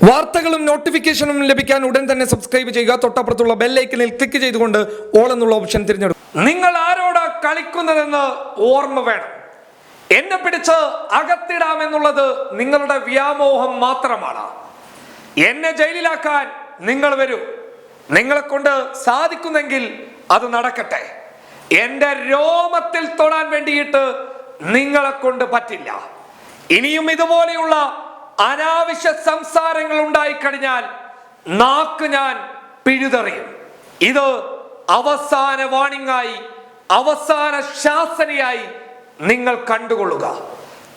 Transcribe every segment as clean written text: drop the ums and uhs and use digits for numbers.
വാർത്തകളും നോട്ടിഫിക്കേഷനും ലഭിക്കാൻ ഉടൻ തന്നെ സബ്സ്ക്രൈബ് ചെയ്യുക. തൊട്ടപ്പുറത്തുള്ള ബെൽ ഐക്കണിൽ ക്ലിക്ക് ചെയ്തുകൊണ്ട് ഓൾ എന്നുള്ള ഓപ്ഷൻ തിരഞ്ഞെടുക്കും. നിങ്ങൾ ആരോടാ കളിക്കുന്നതെന്ന് ഓർമ്മ വേണം. എന്നെ പിടിച്ച് അകത്തിടാമെന്നുള്ളത് നിങ്ങളുടെ വ്യാമോഹം മാത്രമാണ്. എന്നെ ജയിലിലാക്കാൻ നിങ്ങൾ വരൂ. നിങ്ങളെ കൊണ്ട് സാധിക്കുന്നെങ്കിൽ അത് നടക്കട്ടെ. എന്റെ രോമത്തിൽ തൊടാൻ വേണ്ടിയിട്ട് നിങ്ങളെ കൊണ്ട് പറ്റില്ല. ഇനിയും ഇതുപോലെയുള്ള അനാവശ്യ സംസാരങ്ങൾ ഉണ്ടായിക്കഴിഞ്ഞാൽ നാക്ക് ഞാൻ പിഴുതെറിയും. ഇത് അവസാന വാണിംഗായി, അവസാന ശാസനയായി നിങ്ങൾ കണ്ടുകൊള്ളുക.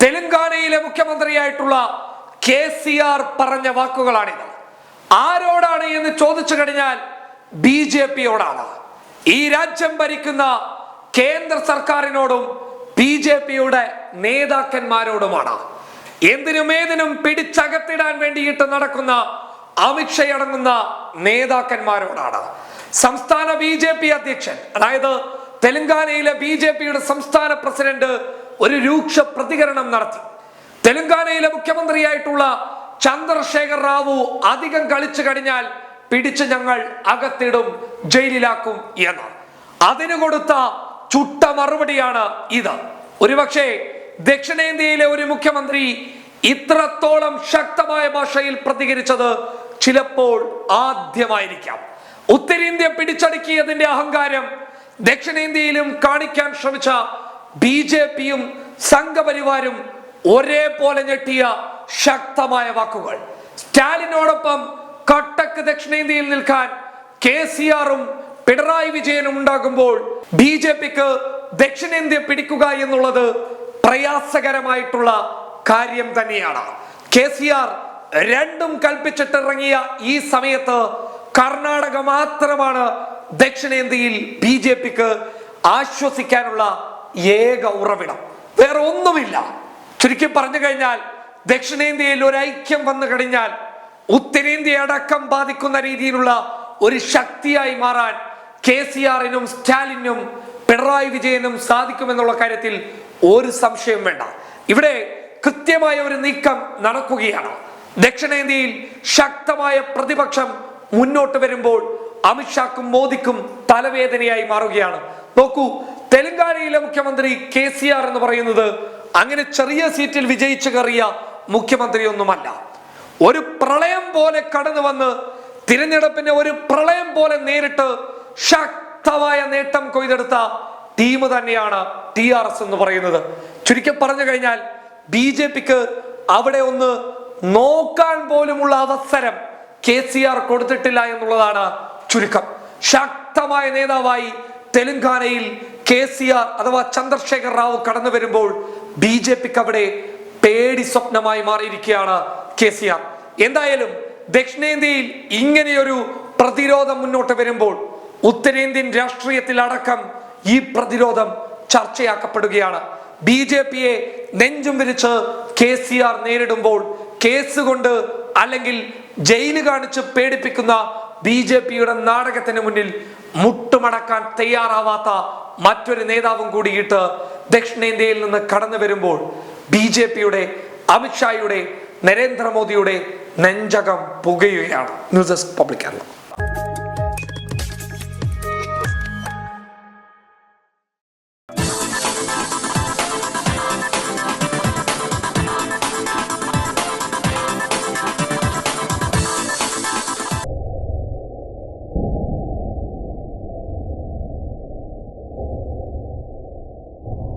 തെലങ്കാനയിലെ മുഖ്യമന്ത്രിയായിട്ടുള്ള KCR പറഞ്ഞ വാക്കുകളാണിത്. ആരോടാണ് എന്ന് ചോദിച്ചു കഴിഞ്ഞാൽ BJP-യോടാണ്. ഈ രാജ്യം ഭരിക്കുന്ന കേന്ദ്ര സർക്കാരിനോടും BJP-യുടെ നേതാക്കന്മാരോടുമാണ്. എന്തിനും ഏതിനും പിടിച്ചകത്തിടാൻ വേണ്ടിയിട്ട് നടക്കുന്ന അമിത്ഷാ അടങ്ങുന്ന നേതാക്കന്മാരോടാണ്. സംസ്ഥാന BJP അധ്യക്ഷൻ, അതായത് തെലങ്കാനയിലെ BJP-യുടെ സംസ്ഥാന പ്രസിഡന്റ് ഒരു രൂക്ഷ പ്രതികരണം നടത്തി. തെലങ്കാനയിലെ മുഖ്യമന്ത്രിയായിട്ടുള്ള ചന്ദ്രശേഖർ റാവു അധികം കളിച്ചു കഴിഞ്ഞാൽ പിടിച്ച് ഞങ്ങൾ അകത്തിടും, ജയിലിലാക്കും എന്ന്. അതിന് കൊടുത്ത ചുട്ട മറുപടിയാണ് ഇത്. ഒരുപക്ഷെ ദക്ഷിണേന്ത്യയിലെ ഒരു മുഖ്യമന്ത്രി ഇത്രത്തോളം ശക്തമായ ഭാഷയിൽ പ്രതികരിച്ചത് ചിലപ്പോൾ ആദ്യമായിരിക്കാം. ഉത്തരേന്ത്യ പിടിച്ചടക്കിയതിന്റെ അഹങ്കാരം ദക്ഷിണേന്ത്യയിലും കാണിക്കാൻ ശ്രമിച്ച BJP-യും സംഘപരിവാരും ഒരേപോലെ ഞെട്ടിയ ശക്തമായ വാക്കുകൾ. സ്റ്റാലിനോടൊപ്പം കട്ടക്ക് ദക്ഷിണേന്ത്യയിൽ നിൽക്കാൻ KCR-ഉം പിണറായി വിജയനും ഉണ്ടാകുമ്പോൾ BJP-ക്ക് ദക്ഷിണേന്ത്യ പിടിക്കുക എന്നുള്ളത് പ്രയാസകരമായിട്ടുള്ള കാര്യം തന്നെയാണ്. KCR രണ്ടും കൽപ്പിച്ചിട്ടിറങ്ങിയ ഈ സമയത്ത് കർണാടക മാത്രമാണ് ദക്ഷിണേന്ത്യയിൽ BJP-ക്ക് ആശ്വസിക്കാനുള്ള ഏക ഉറവിടം. വേറെ ഒന്നുമില്ല. ചുരുക്കി പറഞ്ഞു കഴിഞ്ഞാൽ ദക്ഷിണേന്ത്യയിൽ ഒരു ഐക്യം വന്നു കഴിഞ്ഞാൽ ഉത്തരേന്ത്യ അടക്കം ബാധിക്കുന്ന രീതിയിലുള്ള ഒരു ശക്തിയായി മാറാൻ KCR-നും സ്റ്റാലിനും പിണറായി വിജയനും സാധിക്കുമെന്നുള്ള കാര്യത്തിൽ ഒരു സംശയം വേണ്ട. ഇവിടെ കൃത്യമായ ഒരു നീക്കം നടക്കുകയാണ്. ദക്ഷിണേന്ത്യയിൽ ശക്തമായ പ്രതിപക്ഷം മുന്നോട്ട് വരുമ്പോൾ അമിത്ഷാക്കും മോദിക്കും തലവേദനയായി മാറുകയാണ്. നോക്കൂ, തെലങ്കാനയിലെ മുഖ്യമന്ത്രി KCR എന്ന് പറയുന്നത് അങ്ങനെ ചെറിയ സീറ്റിൽ വിജയിച്ചു കയറിയ മുഖ്യമന്ത്രിയൊന്നുമല്ല. ഒരു പ്രളയം പോലെ കടന്നു വന്ന് തിരഞ്ഞെടുപ്പിനെ ഒരു പ്രളയം പോലെ നേരിട്ട് ശക്തമായ നേട്ടം കൊയ്തെടുത്ത ടീം തന്നെയാണ് TRS എന്ന് പറയുന്നത്. ചുരുക്കി പറഞ്ഞു കഴിഞ്ഞാൽ BJP-ക്ക് അവിടെ ഒന്ന് നോക്കാൻ പോലുമുള്ള അവസരം KCR കൊടുത്തിട്ടില്ല എന്നുള്ളതാണ് ചുരുക്കം. ശക്തമായ നേതാവായി തെലങ്കാനയിൽ KCR അഥവാ ചന്ദ്രശേഖർ റാവു കടന്നു വരുമ്പോൾ BJP-ക്ക് അവിടെ പേടി സ്വപ്നമായി മാറിയിരിക്കുകയാണ് KCR. എന്തായാലും ദക്ഷിണേന്ത്യയിൽ ഇങ്ങനെയൊരു പ്രതിരോധം മുന്നോട്ട് വരുമ്പോൾ ഉത്തരേന്ത്യൻ രാഷ്ട്രീയത്തിൽ അടക്കം ഈ പ്രതിരോധം ചർച്ചയാക്കപ്പെടുകയാണ്. BJP-യെ നെഞ്ചും വിരിച്ച് KCR നേരിടുമ്പോൾ കേസ് കൊണ്ട് അല്ലെങ്കിൽ ജയില് കാണിച്ച് പേടിപ്പിക്കുന്ന BJP-യുടെ നാടകത്തിന് മുന്നിൽ മുട്ടുമടക്കാൻ തയ്യാറാവാത്ത മറ്റൊരു നേതാവും കൂടിയിട്ട് ദക്ഷിണേന്ത്യയിൽ നിന്ന് കടന്നു വരുമ്പോൾ BJP-യുടെ, അമിത്ഷായുടെ, നരേന്ദ്രമോദിയുടെ നെഞ്ചകം പുകയുകയാണ്. News desk public Kerala.